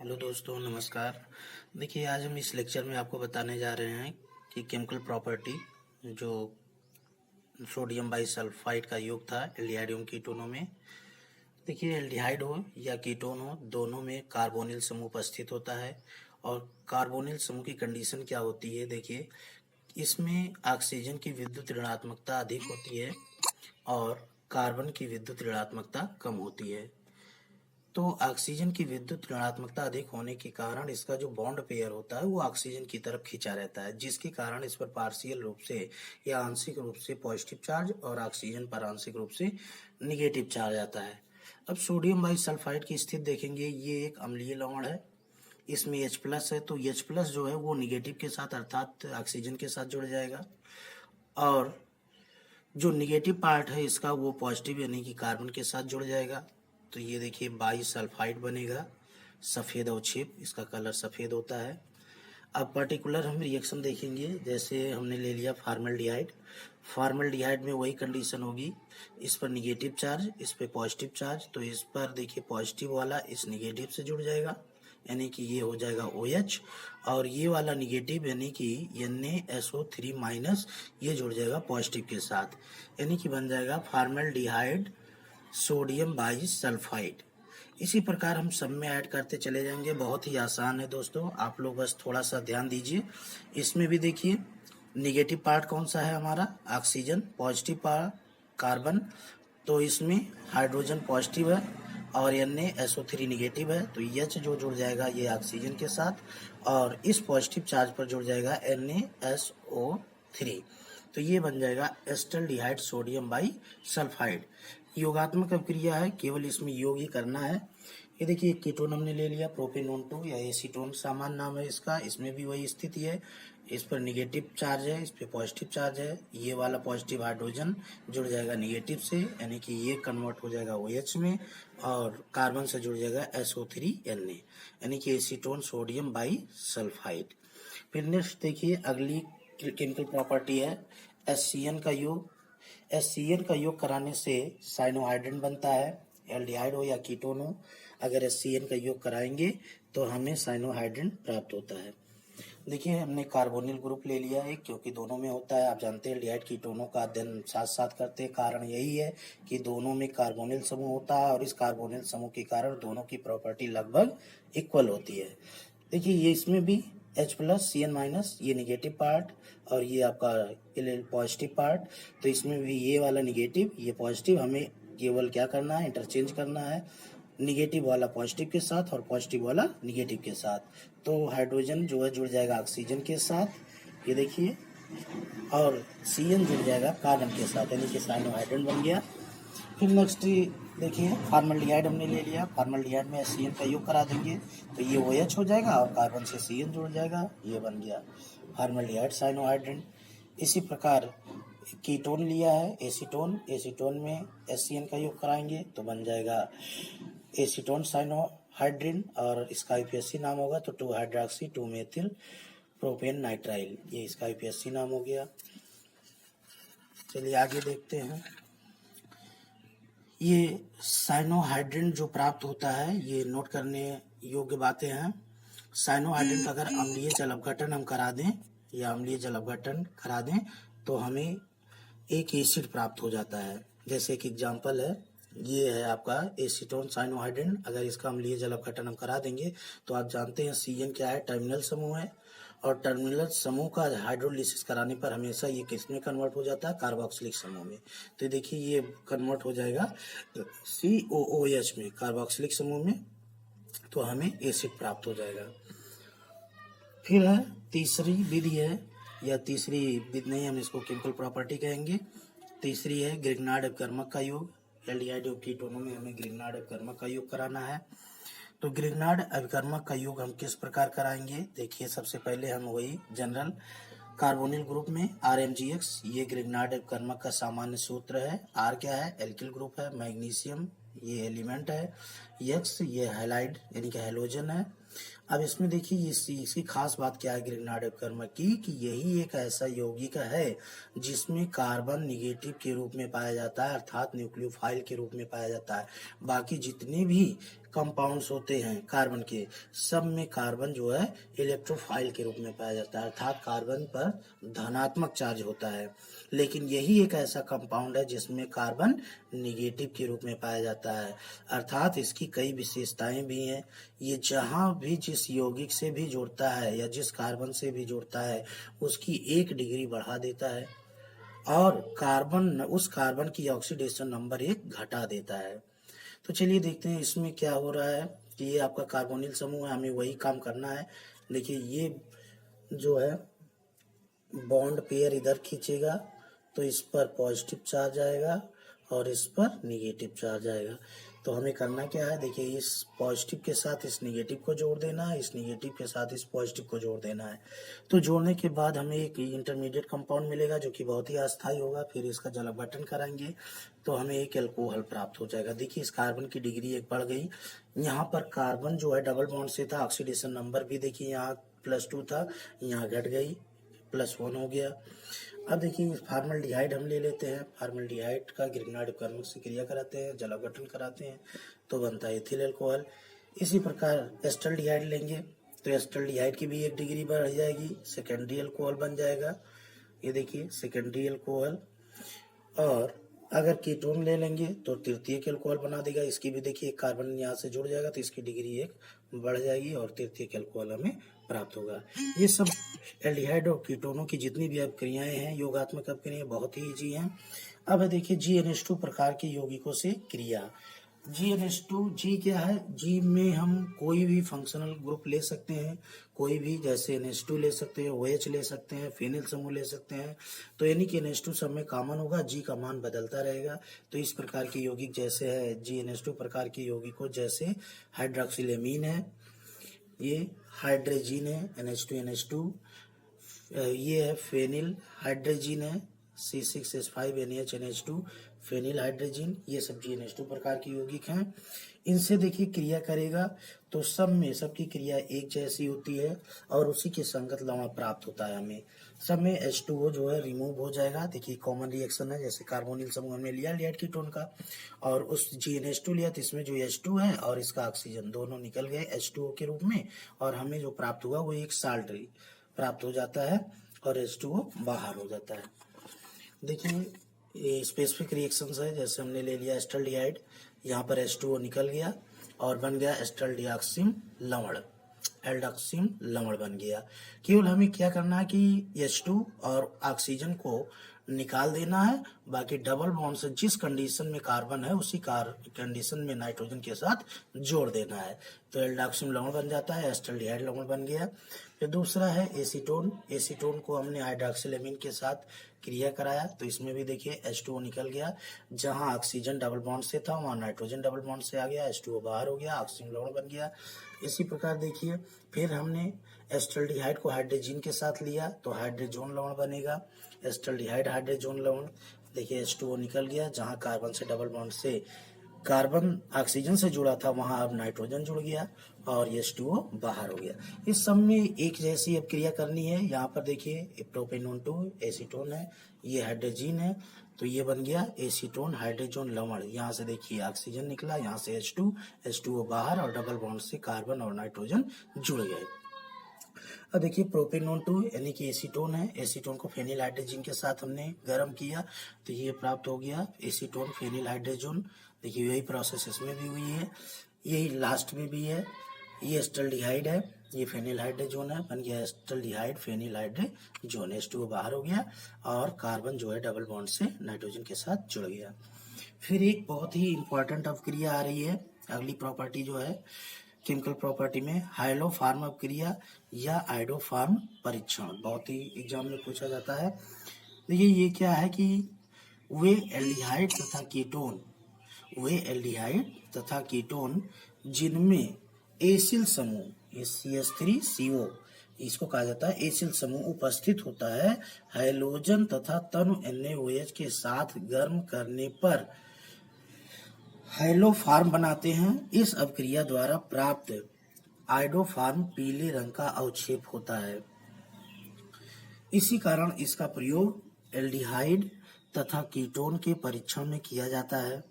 Hello दोस्तों, नमस्कार। देखिए, आज हम इस लेक्चर में आपको बताने जा रहे हैं कि केमिकल प्रॉपर्टी जो सोडियम बाइसल्फाइड का योग था एल्डिहाइड एवं कीटोनों में। देखिए, एल्डिहाइड हो या कीटोन हो, दोनों में कार्बोनिल समूह उपस्थित होता है। और कार्बोनिल समूह की कंडीशन क्या होती है? देखिए, इसमें ऑक्सीजन की विद्युत ऋणात्मकता अधिक होती है और कार्बन की विद्युत ऋणात्मकता कम होती है। तो ऑक्सीजन की विद्युत ऋणात्मकता अधिक होने के कारण इसका जो बॉन्ड पेयर होता है वो ऑक्सीजन की तरफ खींचा रहता है, जिसके कारण इस पर पार्शियल रूप से या आंशिक रूप से पॉजिटिव चार्ज और ऑक्सीजन पर आंशिक रूप से निगेटिव चार्ज आता है। अब सोडियम बाइसल्फाइड की स्थिति देखेंगे, ये एक अम्लीय लवण है। इसमें H प्लस है, तो H प्लस जो है वो निगेटिव के साथ अर्थात ऑक्सीजन के साथ जुड़ जाएगा, और जो निगेटिव पार्ट है इसका वो पॉजिटिव यानी कि कार्बन के साथ जुड़ जाएगा। तो ये देखिए बाइसल्फाइड बनेगा, सफ़ेद अवक्षेप, इसका कलर सफ़ेद होता है। अब पर्टिकुलर हम रिएक्शन देखेंगे, जैसे हमने ले लिया फार्मल्डिहाइड। फार्मल्डिहाइड में वही कंडीशन होगी, इस पर निगेटिव चार्ज, इस पर पॉजिटिव चार्ज। तो इस पर देखिए पॉजिटिव वाला इस निगेटिव से जुड़ जाएगा, यानी कि ये हो जाएगा OH, और ये वाला निगेटिव यानी कि NaSO3 माइनस ये जुड़ जाएगा पॉजिटिव के साथ, यानी कि बन जाएगा फार्मल्डिहाइड सोडियम बाइसल्फाइड। इसी प्रकार हम सब में ऐड करते चले जाएंगे, बहुत ही आसान है दोस्तों, आप लोग बस थोड़ा सा ध्यान दीजिए। इसमें भी देखिए निगेटिव पार्ट कौन सा है हमारा, ऑक्सीजन, पॉजिटिव पार्ट कार्बन। तो इसमें हाइड्रोजन पॉजिटिव है और NaSO3 निगेटिव है, तो H जो जुड़ जाएगा ये ऑक्सीजन के साथ, और इस पॉजिटिव चार्ज पर जुड़ जाएगा NaSO3। तो ये बन जाएगा एस्टल्डिहाइड सोडियम बाइसल्फाइड। योगात्मक अभिक्रिया है, केवल इसमें योग ही करना है। ये देखिए कीटोन हमने ले लिया, प्रोपेनोन 2 या एसीटोन सामान्य नाम है इसका। इसमें भी वही स्थिति है, इस पर निगेटिव चार्ज है, इस पर पॉजिटिव चार्ज है। ये वाला पॉजिटिव हाइड्रोजन जुड़ जाएगा निगेटिव से, यानी कि ये कन्वर्ट हो जाएगा OH में, और कार्बन से जुड़ जाएगा SO3Na, यानी कि एसीटोन सोडियम बाइसल्फाइड। फिर नेक्स्ट देखिए अगली केमिकल प्रॉपर्टी है एससीएन का योग। एससीएन का योग कराने से साइनोहाइड्रिन बनता है, एल्डिहाइड हो या कीटोन हो, अगर एससीएन का योग कराएंगे तो हमें साइनोहाइड्रिन प्राप्त होता है। देखिए हमने कार्बोनिल ग्रुप ले लिया है, क्योंकि दोनों में होता है। आप जानते हैं एल्डिहाइड कीटोनों का अध्ययन साथ साथ करते हैं, कारण यही है कि दोनों में कार्बोनिल समूह होता है, और इस कार्बोनिल समूह के कारण दोनों की प्रॉपर्टी लगभग इक्वल होती है। देखिए ये इसमें भी H प्लस CN माइनस ये निगेटिव पार्ट, और ये आपका पॉजिटिव पार्ट। तो इसमें भी ये वाला निगेटिव ये पॉजिटिव, हमें केवल क्या करना है, इंटरचेंज करना है, निगेटिव वाला पॉजिटिव के साथ और पॉजिटिव वाला निगेटिव के साथ। तो हाइड्रोजन जो है जुड़ जाएगा ऑक्सीजन के साथ, ये देखिए, और CN जुड़ जाएगा कार्बन के साथ, यानी कि साइनोहाइड्रिन बन गया। फिर नेक्स्ट देखिए फार्मल्डिहाइड हमने ले लिया, फार्मल्डिहाइड में CN का योग करा देंगे तो ये OH हो जाएगा और कार्बन से CN जुड़ जाएगा, ये बन गया फार्मल्डिहाइड साइनोहाइड्रिन। इसी प्रकार कीटोन लिया है एसीटोन, एसीटोन में SCN का योग कराएंगे तो बन जाएगा एसीटोन साइनोहाइड्रिन, और इसका IUPAC नाम होगा तो 2 हाइड्रोक्सी 2 मेथिल प्रोपेन नाइट्राइल, ये इसका IUPAC नाम हो गया। चलिए आगे देखते हैं। ये साइनोहाइड्रिन जो प्राप्त होता है, ये नोट करने योग्य बातें हैं। साइनोहाइड्रिन का अगर अम्लीय जल अपघटन हम करा दें या अम्लीय जल अपघटन करा दें तो हमें एक एसिड प्राप्त हो जाता है। जैसे एक एग्जांपल है, ये है आपका एसीटोन साइनोहाइड्रिन। अगर इसका अम्लीय जल अपघटन हम करा देंगे तो आप जानते हैं CN क्या है, टर्मिनल समूह है, और टर्मिनल समूह का हाइड्रोलिसिस कराने पर हमेशा ये किस में कन्वर्ट हो जाता है, कार्बोक्सिलिक समूह में। तो देखिए ये कन्वर्ट हो जाएगा COOH में, कार्बोक्सिलिक समूह में, तो हमें एसिड प्राप्त हो जाएगा। फिर है तीसरी विधि है, या तीसरी विधि नहीं, हम इसको केमिकल प्रॉपर्टी कहेंगे। तीसरी है ग्रिग्नार्ड अपकर्मक का योग। एल्डिहाइड और कीटोनों में हमें ग्रिग्नार्ड अपकर्मक का योग कराना है। तो ग्रिग्नार्ड अभिकर्मक का योग हम किस प्रकार कराएंगे, देखिए सबसे पहले हम वही जनरल कार्बोनिल ग्रुप में RMgx, ये ग्रिग्नार्ड अभिकर्मक का सामान्य सूत्र है। R क्या है, एल्किल ग्रुप है, मैग्नीशियम ये एलिमेंट है, यक्स, ये हैलाइड यानी कि हैलोजन है। अब इसमें देखिए इसकी खास बात क्या है ग्रिग्नार्ड कर्म की, कि यही एक ऐसा यौगिक है जिसमें कार्बन निगेटिव के रूप में पाया जाता है, अर्थात न्यूक्लियोफाइल के रूप में पाया जाता है। बाकी जितने भी कंपाउंड्स होते हैं कार्बन के, सब में कार्बन जो है इलेक्ट्रोफाइल के रूप में पाया जाता है, अर्थात कार्बन पर धनात्मक चार्ज होता है। लेकिन यही एक ऐसा कंपाउंड है जिसमें कार्बन निगेटिव के रूप में पाया जाता है, अर्थात इसकी कई विशेषताएं भी हैं। ये जहां भी जिस यौगिक से भी जुड़ता है या जिस कार्बन से भी जुड़ता है उसकी 1 डिग्री बढ़ा देता है और उस कार्बन की ऑक्सीडेशन नंबर 1 घटा देता है। तो चलिए देखते हैं इसमें क्या हो रहा है। कि ये आपका कार्बोनिल समूह है, हमें वही काम करना है। देखिए ये जो है बॉन्ड पेयर इधर खींचेगा तो इस पर पॉजिटिव चार्ज आएगा और इस पर निगेटिव चार्ज आएगा। तो हमें करना क्या है, देखिए इस पॉजिटिव के साथ इस निगेटिव को जोड़ देना है, इस निगेटिव के साथ इस पॉजिटिव को जोड़ देना है। तो जोड़ने के बाद हमें एक इंटरमीडिएट कंपाउंड मिलेगा जो कि बहुत ही अस्थायी होगा। फिर इसका जल अपघटन कराएंगे तो हमें एक एल्कोहल प्राप्त हो जाएगा। देखिए इस कार्बन की डिग्री 1 बढ़ गई। यहाँ पर कार्बन जो है डबल बॉन्ड से था, ऑक्सीडेशन नंबर भी देखिए यहाँ +2 था, यहाँ घट गई, +1 हो गया। अब देखिए फार्मल्डिहाइड हम ले लेते हैं। फार्मल्डिहाइड का ग्रिग्नार्ड कर्मक से क्रिया कराते हैं, जल अपघटन कराते हैं तो बनता है एथिल अल्कोहल। इसी प्रकार एस्टल्डिहाइड लेंगे तो एस्टल्डिहाइड की भी 1 डिग्री बढ़ जाएगी, सेकेंडरी अल्कोहल बन जाएगा। ये देखिए सेकेंडरी अल्कोहल। और अगर कीटोन ले लेंगे तो तृतीयक अल्कोहल बना देगा। इसकी भी देखिए एक कार्बन यहाँ से जुड़ जाएगा तो इसकी डिग्री 1 बढ़ जाएगी और तृतीयक अल्कोहल हमें प्राप्त होगा। ये सब एल्डिहाइड और कीटोनों की जितनी भी अपक्रियाएं हैं, योगात्मक अपक्रियाएं, बहुत ही ईजी हैं। अब देखिए GNH2 प्रकार के यौगिकों से क्रिया। GNH2 जी क्या है, जी में हम कोई भी फंक्शनल ग्रुप ले सकते हैं, कोई भी, जैसे NH2 ले सकते हैं, OH ले सकते हैं, फेनिल समूह ले सकते हैं। तो यानी कि NH2 सब में कॉमन होगा, जी का मान बदलता रहेगा। तो इस प्रकार के यौगिक जैसे है GNH2 प्रकार के यौगिकों जैसे हाइड्रोक्सिलेमीन है, ये हाइड्रोजीन है NH2NH2, ये है फेनिल हाइड्रोजीन है C6H5NH2 फेनिल हाइड्रोजीन। ये सब GNH2 प्रकार के यौगिक हैं। इनसे देखिए क्रिया करेगा तो सब में सबकी क्रिया एक जैसी होती है और उसी के संगत लवण प्राप्त होता है हमें। सब में H2O जो है रिमूव हो जाएगा। देखिए कॉमन रिएक्शन है, जैसे कार्बोनिल समूह हमने लिया एल्डिहाइड कीटोन का और उस GNH2 लिया तो इसमें जो H2 है और इसका ऑक्सीजन दोनों निकल गए H2O के रूप में और हमें जो प्राप्त हुआ वो एक साल्ट प्राप्त हो जाता है और H2O बाहर हो जाता है। देखिए ये स्पेसिफिक रिएक्शंस है, जैसे हमने ले लिया एस्टल्डिहाइड, यहाँ पर H2O निकल गया और बन गया एस्टल्डिऑक्सिम लवण, एल्डॉक्सिम लवण बन गया। केवल हमें क्या करना है कि H2 और ऑक्सीजन को निकाल देना है, बाकी डबल बॉन्ड से जिस कंडीशन में कार्बन है उसी कंडीशन में नाइट्रोजन के साथ जोड़ देना है तो एल्डॉक्सिम लवण बन जाता है, एस्टल्डिहाइड लवण बन गया। फिर दूसरा है एसीटोन। एसीटोन को हमने हाइड्रोक्सिलेमीन के साथ क्रिया कराया तो इसमें भी देखिए H2O निकल गया, जहां ऑक्सीजन डबल बॉन्ड से था वहां नाइट्रोजन डबल बॉन्ड से आ गया, H2O बाहर हो गया, ऑक्सीजन लवण बन गया। इसी प्रकार देखिए फिर हमने एस्टल्डिहाइड को हाइड्रोजीन के साथ लिया तो हाइड्रोजोन लवण बनेगा, एस्टल्डिहाइड हाइड्रोजोन लवण। देखिए H2O निकल गया, जहां कार्बन से डबल बॉन्ड से कार्बन ऑक्सीजन से जुड़ा था वहां अब नाइट्रोजन जुड़ गया और H2O बाहर हो गया। इस सब में एक जैसी अब क्रिया करनी है। यहाँ पर देखिए प्रोपेनोन 2 एसीटोन है, ये हाइड्रोजीन है तो ये बन गया एसीटोन हाइड्रोजन लवण। यहाँ से देखिए ऑक्सीजन निकला, यहाँ से H2O बाहर और डबल बॉन्ड से कार्बन और नाइट्रोजन जुड़ गए। अब देखिए प्रोपेनोन 2 यानी कि एसीटोन है, एसीटोन को फेनिल हाइड्रोजन के साथ हमने गर्म किया तो ये प्राप्त हो गया एसीटोन फेनिल हाइड्रोजन। देखिए यही प्रोसेस इसमें भी हुई है, यही लास्ट में भी है। ये एस्टल्डिहाइड है, ये फेनिल हाइड्रोजन है, बन गया एस्टल्डिहाइड फेनिल हाइड्रोजन। H2O बाहर हो गया और कार्बन जो है डबल बॉन्ड से नाइट्रोजन के साथ जुड़ गया। फिर एक बहुत ही इंपॉर्टेंट अपक्रिया आ रही है, अगली प्रॉपर्टी जो है केमिकल प्रॉपर्टी में हाइलोफार्म अपक्रिया या आइडोफार्म परीक्षण, बहुत ही एग्जाम में पूछा जाता है। देखिए ये क्या है कि वे एल्डिहाइड तथा कीटोन जिनमें एसिल समूह CH3CO इसको कहा जाता है एसिल समूह उपस्थित होता है, हैलोजन तथा तनु NaOH के साथ गर्म करने पर हैलोफार्म बनाते हैं। इस अपक्रिया द्वारा प्राप्त आयोडोफार्म पीले रंग का अवक्षेप होता है। इसी कारण इसका प्रयोग एल्डिहाइड तथा कीटोन के परीक्षण में किया जाता है।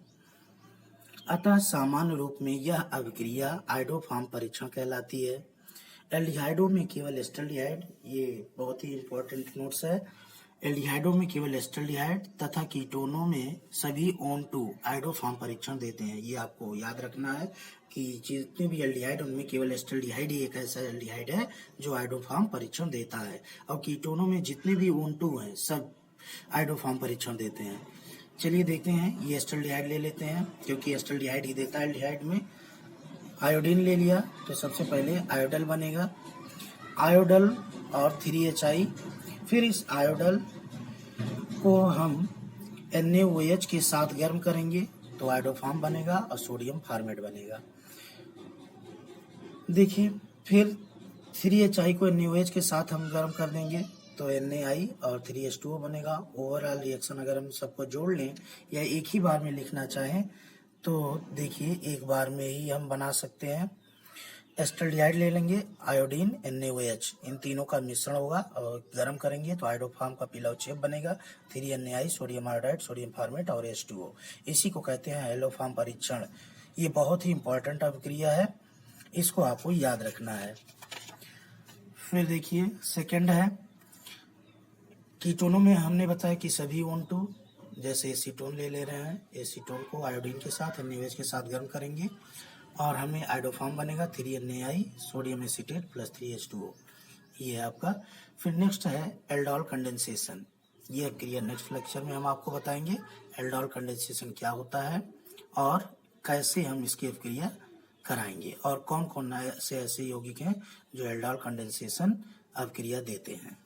अतः सामान्य रूप में यह अभिक्रिया आयोडोफार्म परीक्षण कहलाती है। एल्डिहाइडों में केवल एस्टल्डिहाइड, ये बहुत ही इंपॉर्टेंट नोट्स है, एल्डिहाइडों में केवल एस्टल्डिहाइड तथा कीटोनों में सभी ऑन-टू आयोडोफार्म परीक्षण देते हैं। ये आपको याद रखना है कि जितने भी एल्डिहाइड उनमें केवल एस्टल्डिहाइड ही एक ऐसा एल्डिहाइड है जो आयोडोफार्म परीक्षण देता है, और कीटोनों में जितने भी ऑन-टू हैं सब आयोडोफार्म परीक्षण देते हैं। चलिए देखते हैं, ये एस्टल्डिहाइड ले लेते हैं क्योंकि एस्टल्डिहाइड ही देता है एल्डिहाइड में। आयोडीन ले लिया तो सबसे पहले आयोडल बनेगा, आयोडल और 3HI। फिर इस आयोडल को हम NaOH के साथ गर्म करेंगे तो आयोडोफार्म बनेगा और सोडियम फॉर्मेट बनेगा। देखिए, फिर 3HI को NaOH के साथ हम गर्म कर देंगे तो NaI और 3H2O बनेगा। ओवरऑल रिएक्शन अगर हम सबको जोड़ लें या एक ही बार में लिखना चाहें तो देखिए एक बार में ही हम बना सकते हैं। एस्टल्डिहाइड ले लेंगे, आयोडीन, NaOH, इन तीनों का मिश्रण होगा और गर्म करेंगे तो आयोडोफार्म का पीला अवक्षेप बनेगा। 3NaI, sodium iodide, sodium format और H2O। इसी को कहते हैं हैलोफार्म परीक्षण। ये बहुत ही इंपॉर्टेंट अभिक्रिया है, इसको आपको याद रखना है। फिर देखिए सेकंड है कीटोनों में हमने बताया कि सभी ऑन-टू, जैसे एसीटोन ले रहे हैं, एसीटोन को आयोडीन के साथ NaOH के साथ गर्म करेंगे और हमें आयोडोफार्म बनेगा 3NaI, sodium acetate plus 3H2O। ये है आपका। फिर नेक्स्ट है एल्डोल कंडेंसेशन। ये क्रिया नेक्स्ट लेक्चर में हम आपको बताएंगे एल्डोल कंडेंसेशन क्या होता है और कैसे हम इसकी अपक्रिया कराएंगे और कौन कौन से ऐसे यौगिक हैं जो एल्डोल कंडेंसेशन अपक्रिया देते हैं।